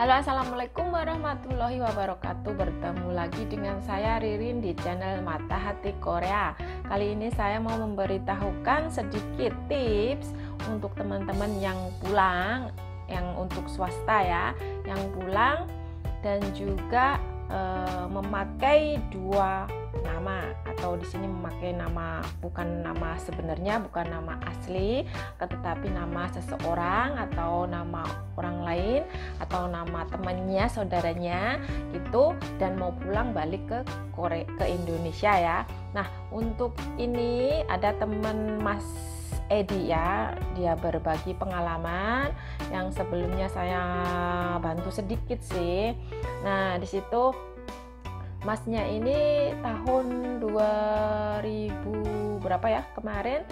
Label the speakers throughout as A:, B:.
A: Halo, assalamualaikum warahmatullahi wabarakatuh. Bertemu lagi dengan saya Ririn di channel Mata Hati Korea. Kali ini saya mau memberitahukan sedikit tips untuk teman-teman yang pulang, yang untuk swasta ya, yang pulang dan juga memakai dua nama, atau di sini memakai nama bukan nama sebenarnya, bukan nama asli, tetapi nama seseorang atau nama orang lain atau nama temannya, saudaranya gitu, dan mau pulang balik ke Korea, ke Indonesia ya. Nah, untuk ini ada teman Mas Edi ya, dia berbagi pengalaman yang sebelumnya saya bantu sedikit sih. Nah, di situ Masnya ini tahun 2000 berapa ya kemarin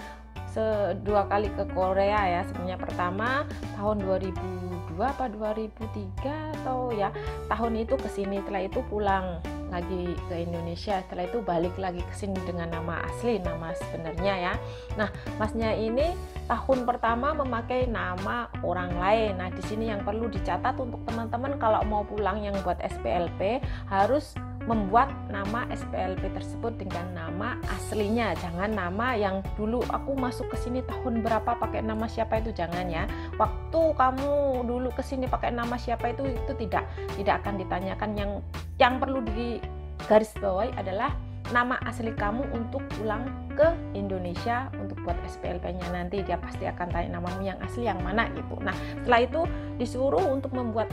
A: dua kali ke Korea ya. Sebenarnya pertama tahun 2002 apa 2003 atau ya tahun itu kesini, setelah itu pulang lagi ke Indonesia, setelah itu balik lagi ke sini dengan nama asli, nama sebenarnya ya. Nah, Masnya ini tahun pertama memakai nama orang lain. Nah, di sini yang perlu dicatat untuk teman-teman kalau mau pulang yang buat SPLP harus membuat nama SPLP tersebut dengan nama aslinya, jangan nama yang dulu aku masuk ke sini tahun berapa pakai nama siapa, itu jangan ya. Waktu kamu dulu ke sini pakai nama siapa itu tidak akan ditanyakan. Yang perlu digarisbawahi adalah nama asli kamu untuk pulang ke Indonesia untuk buat SPLP-nya. Nanti dia pasti akan tanya namamu yang asli yang mana gitu. Nah, setelah itu disuruh untuk membuat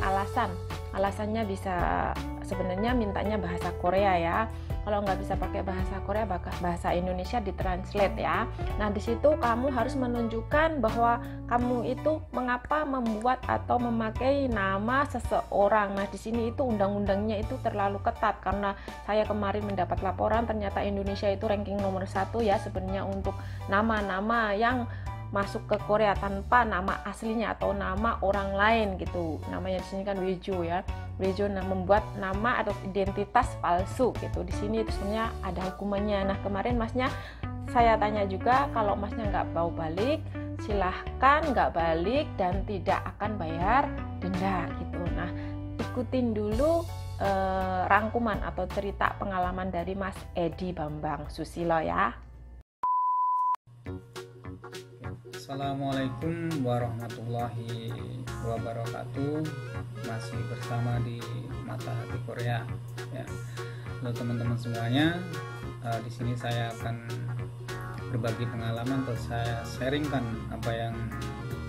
A: alasannya bisa, sebenarnya mintanya bahasa Korea ya. Kalau nggak bisa pakai bahasa Korea, bahasa Indonesia ditranslate ya. Nah, di situ kamu harus menunjukkan bahwa kamu itu mengapa membuat atau memakai nama seseorang. Nah, di sini itu undang-undangnya itu terlalu ketat, karena saya kemarin mendapat laporan ternyata Indonesia itu ranking nomor 1 ya sebenarnya untuk nama-nama yang masuk ke Korea tanpa nama aslinya atau nama orang lain gitu. Namanya di sini kan Wejo ya. Wejo membuat nama atau identitas palsu gitu. Di sini itu sebenarnya ada hukumannya. Nah, kemarin Masnya saya tanya juga, kalau Masnya nggak mau balik, silahkan nggak balik dan tidak akan bayar denda gitu. Nah, ikutin dulu rangkuman atau cerita pengalaman dari Mas Edi Bambang Susilo ya.
B: Assalamualaikum warahmatullahi wabarakatuh. Masih bersama di Mata Hati Korea ya. Halo teman-teman semuanya. Di sini saya akan berbagi pengalaman atau saya sharingkan apa yang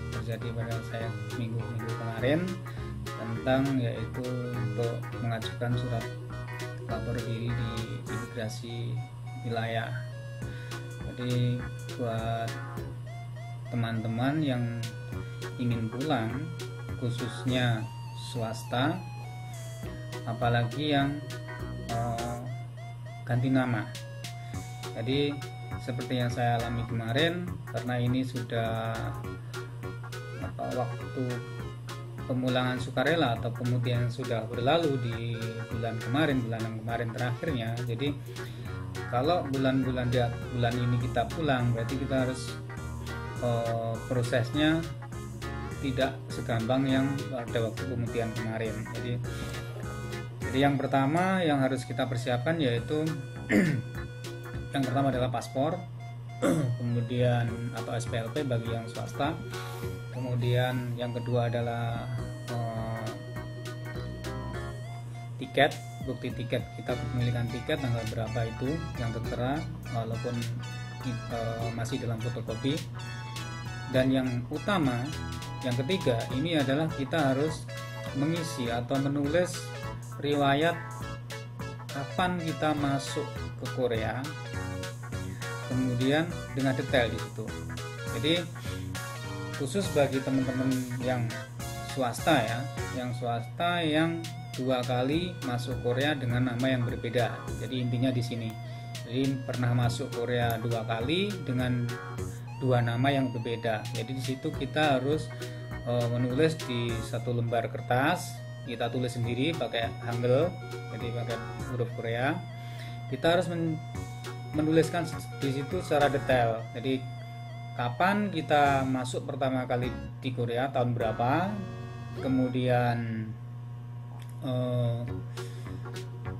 B: terjadi pada saya minggu-minggu kemarin tentang yaitu untuk mengajukan surat lapor diri di imigrasi wilayah. Jadi buat teman-teman yang ingin pulang, khususnya swasta, apalagi yang ganti nama. Jadi seperti yang saya alami kemarin, karena ini sudah waktu pemulangan sukarela atau kemudian sudah berlalu di bulan kemarin terakhirnya. Jadi kalau bulan ini kita pulang, berarti kita harus prosesnya tidak segampang yang pada waktu pemutihan kemarin. Jadi yang pertama yang harus kita persiapkan yaitu yang pertama adalah paspor, kemudian atau SPLP bagi yang swasta, kemudian yang kedua adalah tiket, bukti tiket, kita pemilikan tiket tanggal berapa itu yang tertera walaupun masih dalam fotokopi. Dan yang utama, yang ketiga, ini adalah kita harus mengisi atau menulis riwayat kapan kita masuk ke Korea, kemudian dengan detail di situ. Jadi khusus bagi teman-teman yang swasta ya, yang 2 kali masuk Korea dengan nama yang berbeda. Jadi intinya di sini. Jadi pernah masuk Korea 2 kali dengan 2 nama yang berbeda. Jadi di situ kita harus menulis di satu lembar kertas, kita tulis sendiri pakai Hangul, jadi pakai huruf Korea. Kita harus menuliskan di situ secara detail. Jadi kapan kita masuk pertama kali di Korea, tahun berapa, kemudian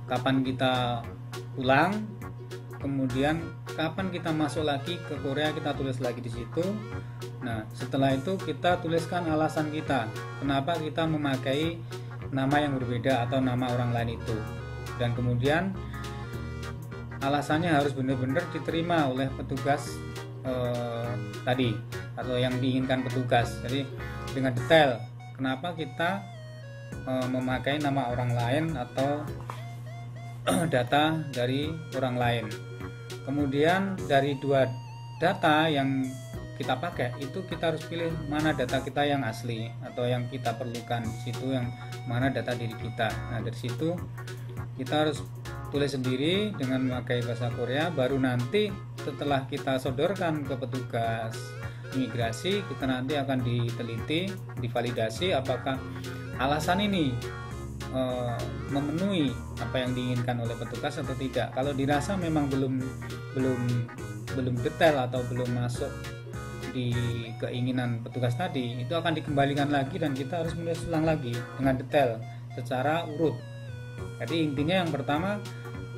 B: kapan kita pulang, kemudian kapan kita masuk lagi ke Korea, kita tulis lagi di situ. Nah, setelah itu kita tuliskan alasan kita kenapa kita memakai nama yang berbeda atau nama orang lain itu, dan kemudian alasannya harus benar-benar diterima oleh petugas tadi atau yang diinginkan petugas. Jadi dengan detail kenapa kita memakai nama orang lain atau data dari orang lain. Kemudian dari dua data yang kita pakai itu kita harus pilih mana data kita yang asli atau yang kita perlukan di situ, yang mana data diri kita. Nah, dari situ kita harus tulis sendiri dengan memakai bahasa Korea. Baru nanti setelah kita sodorkan ke petugas imigrasi, kita nanti akan diteliti, divalidasi apakah alasan ini memenuhi apa yang diinginkan oleh petugas atau tidak. Kalau dirasa memang belum detail atau belum masuk di keinginan petugas tadi, itu akan dikembalikan lagi dan kita harus menulis ulang lagi dengan detail secara urut. Jadi intinya yang pertama,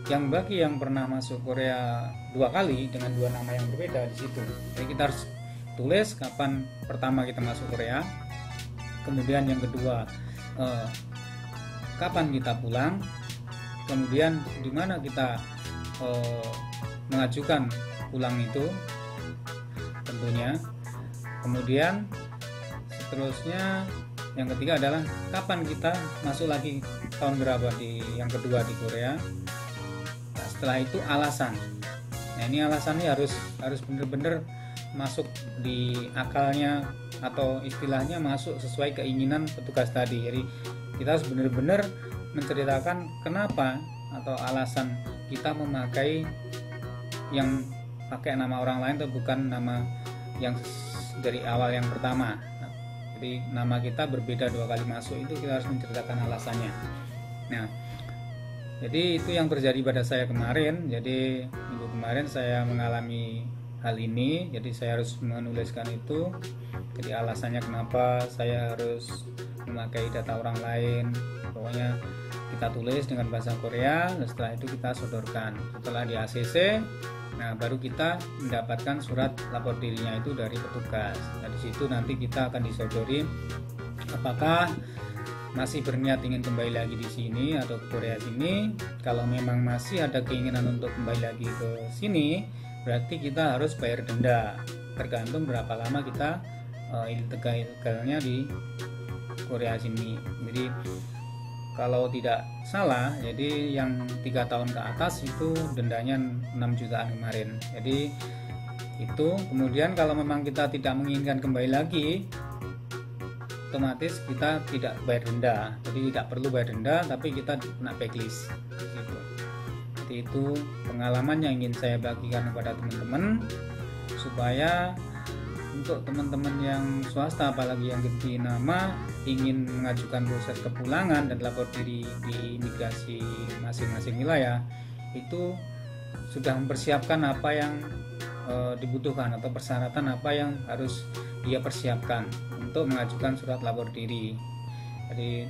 B: yang bagi yang pernah masuk Korea 2 kali dengan 2 nama yang berbeda di situ. Jadi kita harus tulis kapan pertama kita masuk Korea, kemudian yang kedua kapan kita pulang, kemudian di mana kita mengajukan pulang itu tentunya. Kemudian seterusnya yang ketiga adalah kapan kita masuk lagi, tahun berapa di yang kedua di Korea. Nah, setelah itu alasan. Nah, ini alasannya harus benar-benar masuk di akalnya atau istilahnya masuk sesuai keinginan petugas tadi. Jadi kita harus benar-benar menceritakan kenapa atau alasan kita memakai yang pakai nama orang lain atau bukan nama yang dari awal yang pertama. Nah, jadi nama kita berbeda 2 kali masuk, itu kita harus menceritakan alasannya. Nah, jadi itu yang terjadi pada saya kemarin. Jadi minggu kemarin saya mengalami hal ini, jadi saya harus menuliskan itu. Jadi alasannya kenapa saya harus memakai data orang lain, pokoknya kita tulis dengan bahasa Korea. Dan setelah itu kita sodorkan. Setelah di ACC, nah baru kita mendapatkan surat lapor dirinya itu dari petugas. Nah, di situ nanti kita akan disodori apakah masih berniat ingin kembali lagi di sini atau ke Korea sini. Kalau memang masih ada keinginan untuk kembali lagi ke sini, berarti kita harus bayar denda, tergantung berapa lama kita ilegalnya di Korea sini. Jadi kalau tidak salah, jadi yang 3 tahun ke atas itu dendanya 6 jutaan kemarin. Jadi itu kemudian kalau memang kita tidak menginginkan kembali lagi, otomatis kita tidak bayar denda. Jadi tidak perlu bayar denda, tapi kita kena blacklist gitu. Jadi itu pengalaman yang ingin saya bagikan kepada teman-teman, supaya untuk teman-teman yang swasta apalagi yang ganti nama ingin mengajukan proses kepulangan dan lapor diri di imigrasi masing-masing wilayah, itu sudah mempersiapkan apa yang dibutuhkan atau persyaratan apa yang harus dia persiapkan untuk mengajukan surat lapor diri. Jadi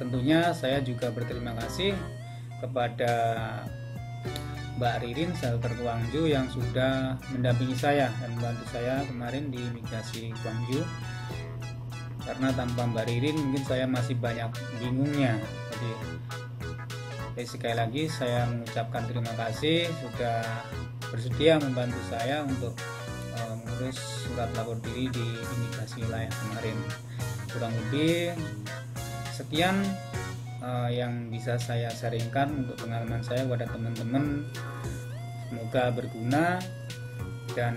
B: tentunya saya juga berterima kasih kepada Mbak Ririn Shelter Gwangju yang sudah mendampingi saya dan membantu saya kemarin di imigrasi Gwangju. Karena tanpa Mbak Ririn mungkin saya masih banyak bingungnya. Jadi sekali lagi saya mengucapkan terima kasih sudah bersedia membantu saya untuk mengurus surat lapor diri di imigrasi wilayah kemarin. Kurang lebih sekian yang bisa saya sharingkan untuk pengalaman saya kepada teman-teman. Semoga berguna, dan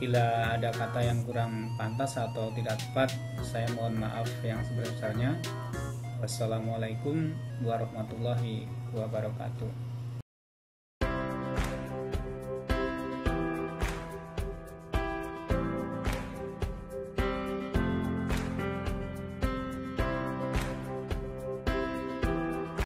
B: bila ada kata yang kurang pantas atau tidak tepat, saya mohon maaf yang sebesar-besarnya. Wassalamualaikum warahmatullahi wabarakatuh.